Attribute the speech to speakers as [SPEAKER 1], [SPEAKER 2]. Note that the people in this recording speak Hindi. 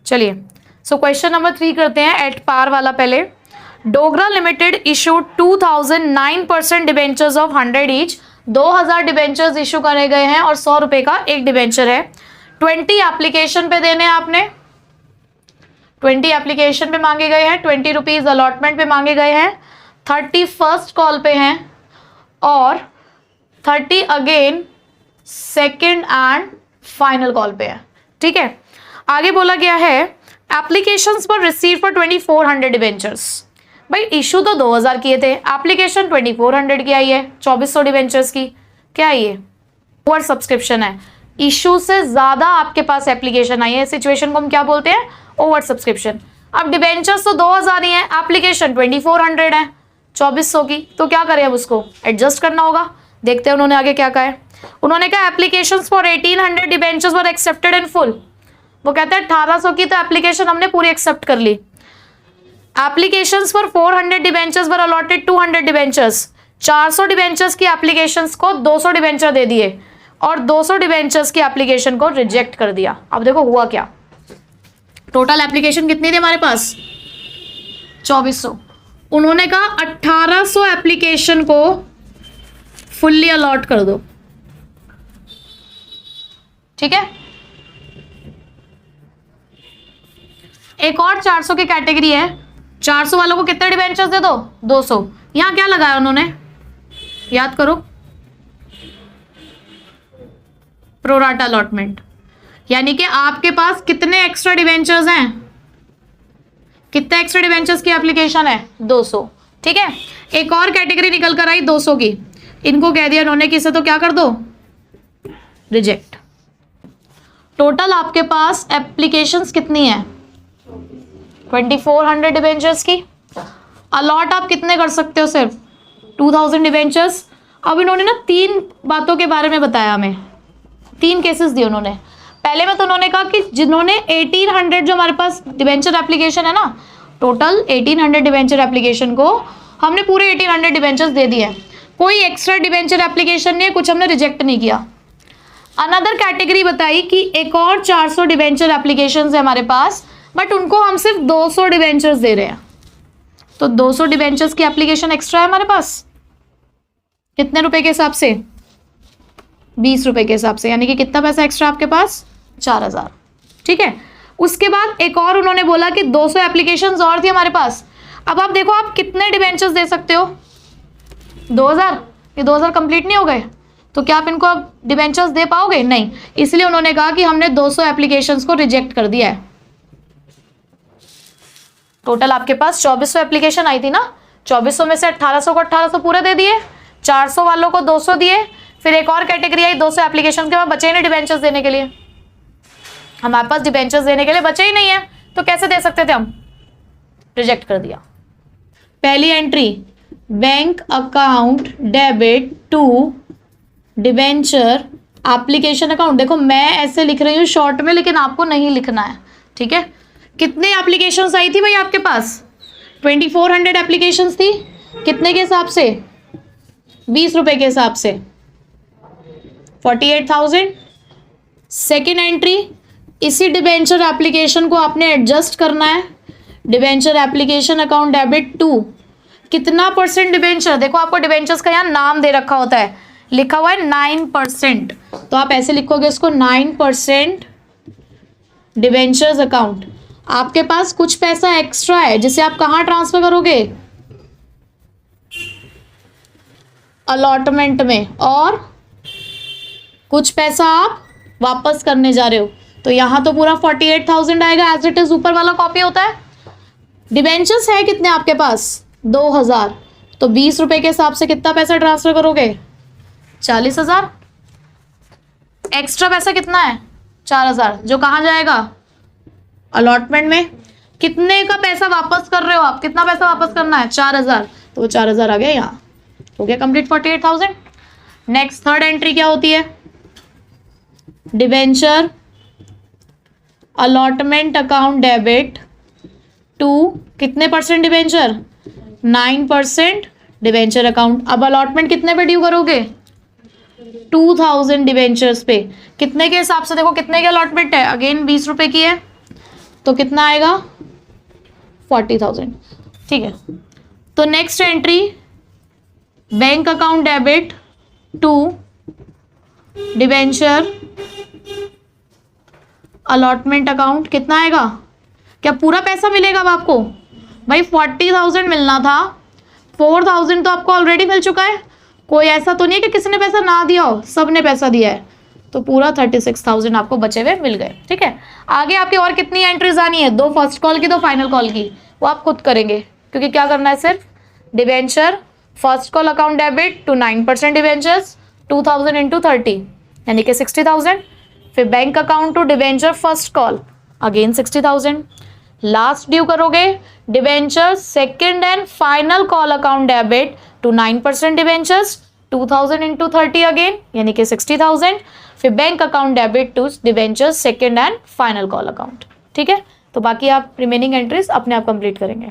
[SPEAKER 1] चलिए, सो क्वेश्चन नंबर 3 करते हैं, एट पार वाला पहले। Dogra limited issued 2009% debentures of 100 each. 2000 debentures issue करे गए हैं और 100 रुपए का एक डिबेंचर है। 20 एप्लीकेशन पे देने आपने, 20 एप्लीकेशन पे मांगे गए हैं, 20 रुपीज अलॉटमेंट पे मांगे गए हैं, 30 फर्स्ट कॉल पे हैं और 30 again second and final call पे है। ठीक है, आगे बोला गया है एप्लीकेशंस पर रिसीव फॉर 2400 डिबेंचर्स। भाई इशू तो 2000 किए थे, एप्लीकेशन 2400 की आई है, 2400 डिबेंचर्स की। क्या ये ओवर सब्सक्रिप्शन है? इशू से ज्यादा आपके पास एप्लीकेशन आई है, सिचुएशन को हम क्या बोलते हैं? Over subscription. अब डिबेंचर्स तो 2000 ही है, एप्लीकेशन 2400 है 2400 की, तो क्या करें अब उसको एडजस्ट करना होगा। देखते हैं उन्होंने आगे क्या कहा है। उन्होंने कहा applications for 1800 debentures were accepted in full. वो कहते हैं 1800 की तो एप्लीकेशन हमने पूरी एक्सेप्ट कर ली। Applications for 400 debentures were allotted 200 debentures. 400 debentures की एप्लीकेशंस को 200 डिबेंचर दे दिए और 200 डिबेंचर्स की एप्लीकेशन को रिजेक्ट कर दिया। अब देखो हुआ क्या, टोटल एप्लीकेशन कितनी थी हमारे पास? 2400। उन्होंने कहा 1800 एप्लीकेशन को फुल्ली अलॉट कर दो। ठीक है, एक और 400 की कैटेगरी है, 400 वालों को कितने डिबेंचर्स दे दो? 200। यहां क्या लगाया उन्होंने, याद करो, प्रोराटा अलॉटमेंट। यानी कि आपके पास कितने एक्स्ट्रा डिबेंचर्स हैं? कितने एक्स्ट्रा डिबेंचर्स की एप्लीकेशन है? 200। ठीक है, एक और कैटेगरी निकल कर आई 200 की, इनको कह दिया उन्होंने कि इसे तो क्या कर दो, रिजेक्ट। टोटल आपके पास एप्लीकेशंस कितनी है? 2400 डिबेंचर्स की। अलॉट आप कितने कर सकते हो? सिर्फ 2000 डिबेंचर्स। अब इन्होंने ना 3 बातों के बारे में बताया हमें, 3 केसेस दिए उन्होंने। पहले में तो उन्होंने कहा कि जिन्होंने 1800 जो हमारे पास डिबेंचर एप्लीकेशन है ना, टोटल 1800 डिबेंचर एप्लीकेशन को हमने पूरे 1800 डिबेंचर्स दे दिए, कोई एक्स्ट्रा डिबेंचर एप्लीकेशन नहीं, कुछ हमने रिजेक्ट नहीं किया। अनदर कैटेगरी बताई कि एक और 400 डिबेंचर एप्लीकेशंस है हमारे पास, बट उनको हम सिर्फ 200 डिबेंचर्स दे रहे हैं, तो 200 डिबेंचर्स की एप्लीकेशन एक्स्ट्रा है हमारे पास। कितने रुपए के हिसाब से? 20 रुपए के हिसाब से, यानी कि कितना पैसा एक्स्ट्रा आपके पास? 4000। ठीक है, उसके बाद एक और उन्होंने बोला कि 200 एप्लीकेशंस और थी हमारे पास। अब आप देखो आप कितने डिबेंचर्स दे सकते हो? 2000। ये 2000 कंप्लीट नहीं हो गए, तो क्या आप इनको अब डिबेंचर्स दे पाओगे? नहीं, इसलिए उन्होंने कहा कि हमने 200 एप्लीकेशंस को रिजेक्ट कर दिया है। टोटल आपके पास 2400 एप्लीकेशन आई थी ना, 2400 में से 1800 को 1800 पूरे दे दिए, 400 वालों को 200 दिए, फिर एक और कैटेगरी आई 200 एप्लीकेशन के बाद बचे ही नहीं डिबेंचर्स देने के लिए। हमारे पास डिबेंचर्स देने के लिए बचे ही नहीं है, तो कैसे दे सकते थे हम? रिजेक्ट कर दिया। पहली entry, bank account debit to debenture application account. देखो मैं ऐसे लिख रही हूँ शॉर्ट में, लेकिन आपको नहीं लिखना है। ठीक है, कितने एप्लीकेशंस आई थी भाई आपके पास? 2400 एप्लीकेशंस थी। कितने के हिसाब से? 20 रुपए के हिसाब से 48,000। सेकेंड एंट्री, इसी डिबेंचर एप्लीकेशन को आपने एडजस्ट करना है। Debenture application account debit to कितना % डिबेंचर? देखो आपको डिबेंचर्स का यहाँ नाम दे रखा होता है, लिखा हुआ है 9%, तो आप ऐसे लिखोगे इसको 9% डिबेंचर्स अकाउंट। आपके पास कुछ पैसा एक्स्ट्रा है जिसे आप कहाँ ट्रांसफर करोगे? अलॉटमेंट में, और कुछ पैसा आप वापस करने जा रहे हो, तो यहाँ तो पूरा 48,000 आएगा एज इट इज, ऊपर वाला कॉपी होता है। डिबेंचर्स है कितने आपके पास? 2000, तो 20 रुपए के हिसाब से कितना पैसा ट्रांसफर करोगे? 40,000। एक्स्ट्रा पैसा कितना है? 4000, जो कहाँ जाएगा? अलॉटमेंट में। कितने का पैसा वापस कर रहे हो आप? कितना पैसा वापस करना है? 4000, तो वो 4000 आ गया यहाँ, हो गया कंप्लीट 48,000। नेक्स्ट थर्ड एंट्री क्या होती है? Debenture allotment account debit to कितने % डिबेंचर? 9% debenture account. अब अलॉटमेंट कितने पे ड्यू करोगे? 2000 डिबेंचर्स पे। कितने के हिसाब से? देखो कितने की अलॉटमेंट है, अगेन 20 रुपए की है, तो कितना आएगा 40,000। ठीक है, तो next entry bank account debit to debenture allotment account, कितना आएगा? क्या पूरा पैसा मिलेगा अब आपको? भाई 40,000 मिलना था, 4,000 तो आपको ऑलरेडी मिल चुका है। कोई ऐसा तो नहीं है कि किसी ने पैसा ना दिया हो, सबने पैसा दिया है, तो पूरा 36,000 आपको बचे हुए मिल गए। ठीक है, आगे आपकी और कितनी एंट्रीज आनी है? 2 फर्स्ट कॉल की, 2 फाइनल कॉल की, वो आप खुद करेंगे, क्योंकि क्या करना है, सिर्फ debenture first call account debit to 9% debentures 2,000 into 30 यानी कि 60,000। फिर bank account to debenture first call again 60,000। Last due करोगे debenture second and final call account debit to 9% debentures 2,000 into 30 again यानी कि 60,000। फिर bank account debit to debenture second and final call account. ठीक है, तो बाकी आप रिमेनिंग एंट्रीज अपने आप कंप्लीट करेंगे।